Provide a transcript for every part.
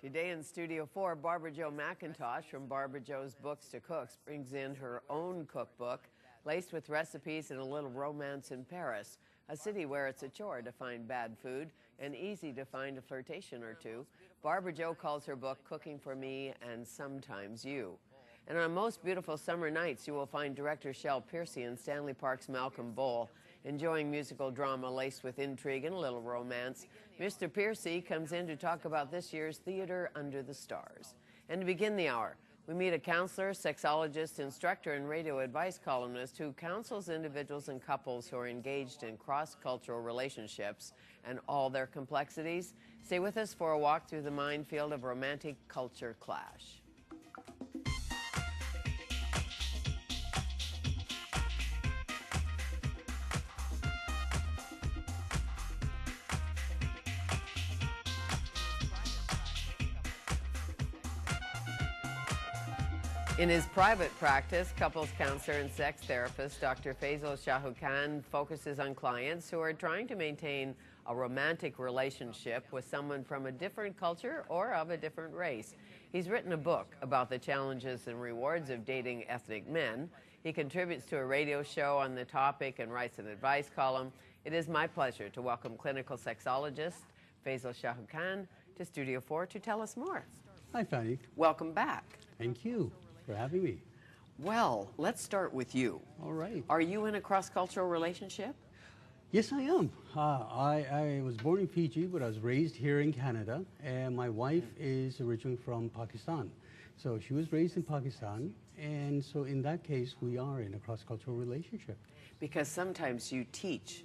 Today in Studio 4, Barbara Jo McIntosh from Barbara Jo's Books to Cooks brings in her own cookbook, laced with recipes and a little romance in Paris, a city where it's a chore to find bad food and easy to find a flirtation or two. Barbara Jo calls her book Cooking for Me and Sometimes You. And on most beautiful summer nights, you will find director Shel Pearcey and Stanley Park's Malcolm Bowl enjoying musical drama laced with intrigue and a little romance. Mr. Pearcey comes in to talk about this year's Theater Under the Stars. And to begin the hour, we meet a counselor, sexologist, instructor, and radio advice columnist who counsels individuals and couples who are engaged in cross-cultural relationships and all their complexities. Stay with us for a walk through the minefield of romantic culture clash. In his private practice, couples counselor and sex therapist, Dr. Faizal focuses on clients who are trying to maintain a romantic relationship with someone from a different culture or of a different race. He's written a book about the challenges and rewards of dating ethnic men. He contributes to a radio show on the topic and writes an advice column. It is my pleasure to welcome clinical sexologist Faizal Shahukhan to Studio 4 to tell us more. Hi, Fanny. Welcome back. Thank you for having me. Well, let's start with you. All right. Are you in a cross-cultural relationship? Yes, I am. I was born in Fiji, but I was raised here in Canada, and my wife is originally from Pakistan. So she was raised in Pakistan, and so in that case, we are in a cross-cultural relationship. Because sometimes you teach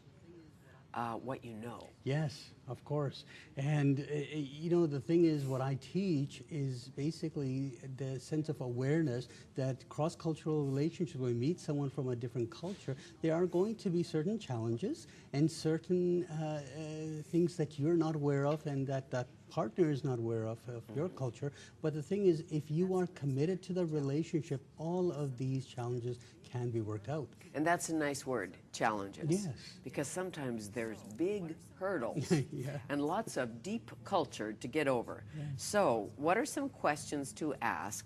what you know. Yes, of course. And, you know, the thing is, what I teach is basically the sense of awareness that cross-cultural relationships, when we meet someone from a different culture, there are going to be certain challenges and certain things that you're not aware of and that partner is not aware of your culture. But the thing is, if you are committed to the relationship, all of these challenges can be worked out. And that's a nice word, challenges. Yes. Because sometimes there's big hurdles Yeah. and lots of deep culture to get over. Yes. So what are some questions to ask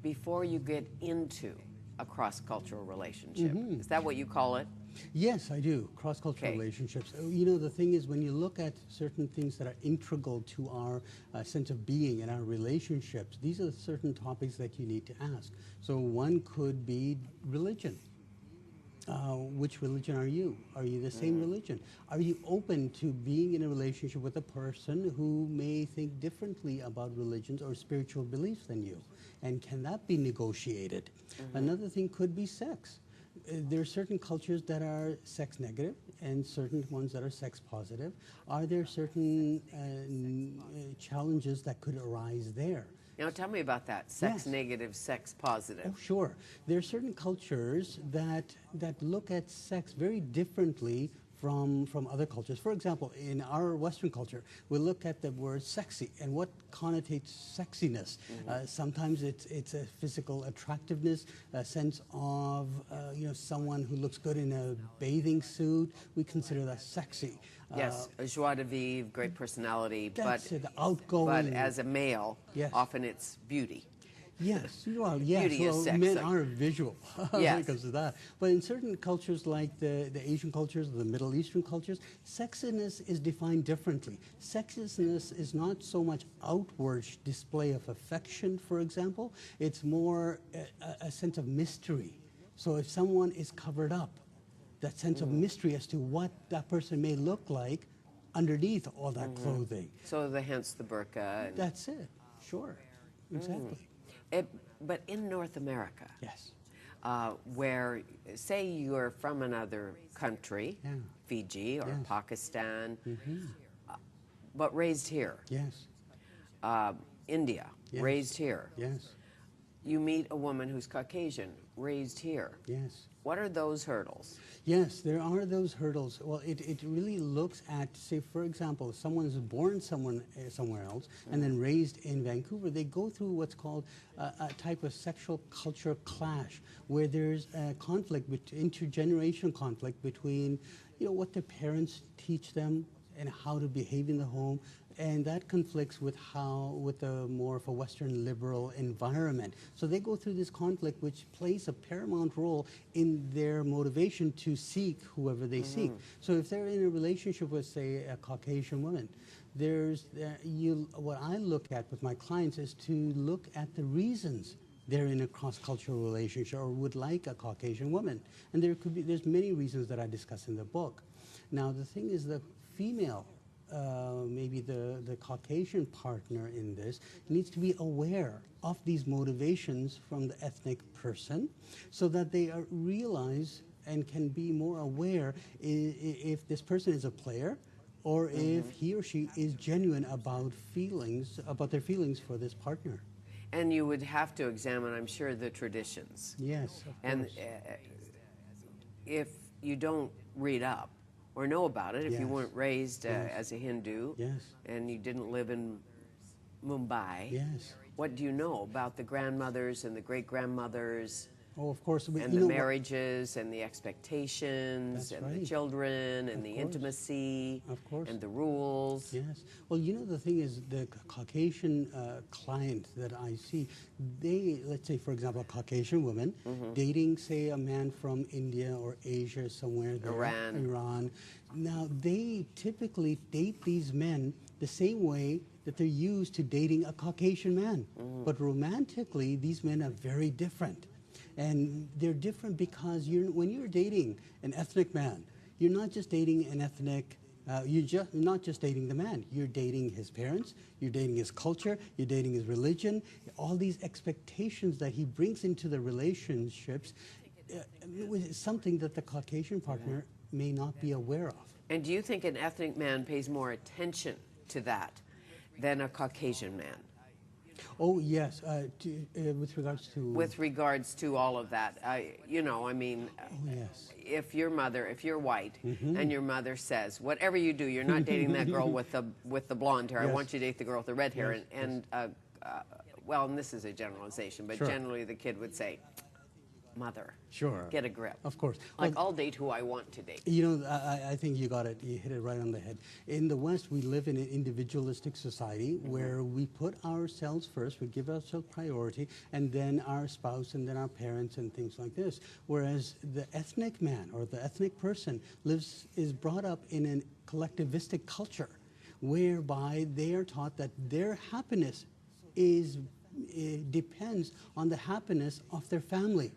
before you get into a cross-cultural relationship? Is that what you call it? Yes, I do. Cross-cultural relationships. You know, the thing is, when you look at certain things that are integral to our sense of being and our relationships, these are certain topics that you need to ask. So one could be religion. Which religion are you? Are you the same religion? Are you open to being in a relationship with a person who may think differently about religions or spiritual beliefs than you? And can that be negotiated? Another thing could be sex. There are certain cultures that are sex negative and certain ones that are sex positive. Are there certain challenges that could arise there? Now tell me about that, sex negative, sex positive. Oh, sure. There are certain cultures that look at sex very differently from other cultures. For example, in our Western culture, we look at the word sexy and what connotates sexiness. Sometimes it's a physical attractiveness, a sense of you know, someone who looks good in a bathing suit. We consider that sexy. Yes, a joie de vivre, great personality, That's it, outgoing. but as a male, often it's beauty. Yes, well, yes. Beauty is sex. Men are visual when Yes. it comes to that. But in certain cultures, like the Asian cultures, the Middle Eastern cultures, sexiness is defined differently. Sexiness is not so much outward display of affection, for example. It's more a sense of mystery. So if someone is covered up, that sense of mystery as to what that person may look like underneath all that clothing. So hence the burqa. That's it. Sure. Exactly. But in North America, Yes. where, say you're from another country, Fiji or Pakistan, but raised here, Yes. India, raised here, Yes. you meet a woman who's Caucasian, raised here. Yes. What are those hurdles? Yes, there are those hurdles. Well, it really looks at, say, for example, if someone's born somewhere else and then raised in Vancouver, they go through what's called a type of sexual culture clash, where there's a conflict, intergenerational conflict between, you know, what their parents teach them and how to behave in the home, And that conflicts with a more of a Western liberal environment. So they go through this conflict, which plays a paramount role in their motivation to seek whoever they seek. So if they're in a relationship with, say, a Caucasian woman, what I look at with my clients is to look at the reasons they're in a cross-cultural relationship or would like a Caucasian woman. And there's many reasons that I discuss in the book. Now, the thing is, the female, maybe the Caucasian partner in this, needs to be aware of these motivations from the ethnic person so that they realize and can be more aware if this person is a player or if he or she is genuine about their feelings for this partner. And you would have to examine, I'm sure, the traditions. Yes, of and course. If you don't read up or know about it, if you Yes. weren't raised as a Hindu, Yes. and you didn't live in Mumbai, Yes. what do you know about the grandmothers and the great-grandmothers Oh, of course. But and you the know what? marriages and the expectations That's and the right. children and Of the course. intimacy Of course. and the rules? Yes. Well, you know, the thing is, the Caucasian client that I see, let's say, for example, a Caucasian woman dating, say, a man from India or Asia, somewhere there, Iran. Now, they typically date these men the same way that they're used to dating a Caucasian man. But romantically, these men are very different. And they're different because when you're dating an ethnic man, you're not just dating an ethnic, you're not just dating the man. You're dating his parents, you're dating his culture, you're dating his religion, all these expectations that he brings into the relationships is something that the Caucasian partner may not be aware of. And do you think an ethnic man pays more attention to that than a Caucasian man? Oh, yes, with regards to... With regards to all of that, you know, I mean, yes. if you're white, and your mother says, whatever you do, you're not dating that girl with the blonde hair. Yes. I want you to date the girl with the red hair. Yes, Well, and this is a generalization, but Sure. generally the kid would say, mother, Sure. get a grip. Of course. Like, I'll date who I want to date. You know, I think you got it. You hit it right on the head. In the West, we live in an individualistic society where we put ourselves first, we give ourselves priority, and then our spouse, and then our parents, and things like this. Whereas the ethnic man or the ethnic person is brought up in a collectivistic culture, whereby they are taught that their happiness depends on the happiness of their family.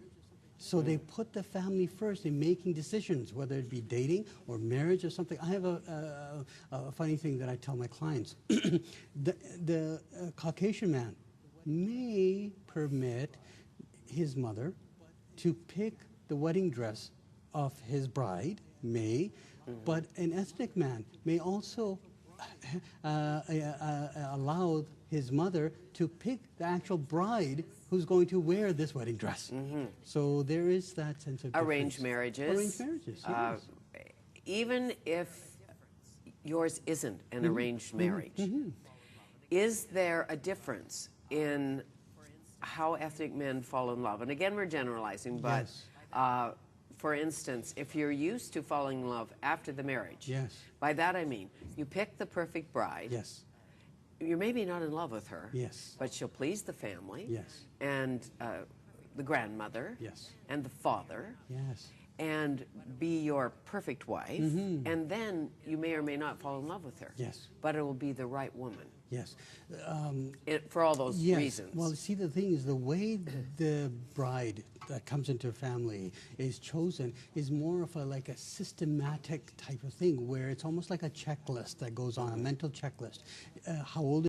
So they put the family first in making decisions, whether it be dating or marriage or something. I have a funny thing that I tell my clients. The Caucasian man may permit his mother to pick the wedding dress of his bride, but an ethnic man may also allow his mother to pick the actual bride who's going to wear this wedding dress. So there is that sense of Arranged difference. marriages. Arranged marriages, yes. Even if yours isn't an arranged marriage, is there a difference in how ethnic men fall in love? And again, we're generalizing, but Yes. for instance, if you're used to falling in love after the marriage, Yes. by that I mean you pick the perfect bride. Yes. You're maybe not in love with her, Yes. but she'll please the family, Yes. and the grandmother, Yes. and the father, Yes. and be your perfect wife, and then you may or may not fall in love with her. Yes. But it will be the right woman. Yes. For all those reasons. Well, see, the thing is, the way the bride that comes into a family is chosen is more of like a systematic type of thing, where it's almost like a checklist that goes on, a mental checklist. How old